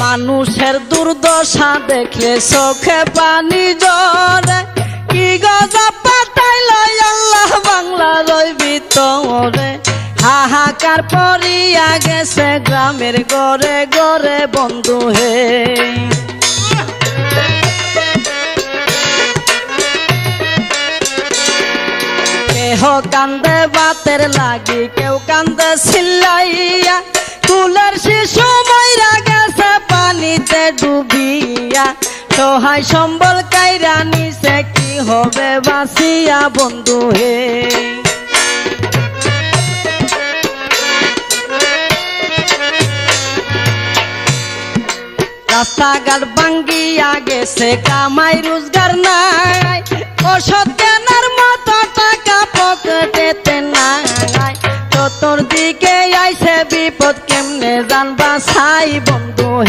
মানুষের দুর্দশা দেখলে চোখে পানি ঝরে, কি গজব পাঠাইল আল্লাহ বাংলার ওই ভিতরে। হাহাকার পড়িয়া গেছে গ্রামের ঘরে ঘরে বন্ধু হে। কেহ কান্দে বাতের লাগি, কেউ কান্দে চিল্লাইয়া, কুলের শিশু মইরা গেছে পানিতে ডুবিয়া। সহায় সম্বল কাইরা নিছে, কি হবে বাঁচিয়া বন্ধু হে। রাস্তাঘাট ভাঙ্গিয়া গেছে, কামাই রোজগার নাই, ওষুধ কেনার মতো টাকা পকেটেতে নাই। চতুর্দিকে আইছে বিপদ, কেমনে জানবা ছাই বন্ধু হে।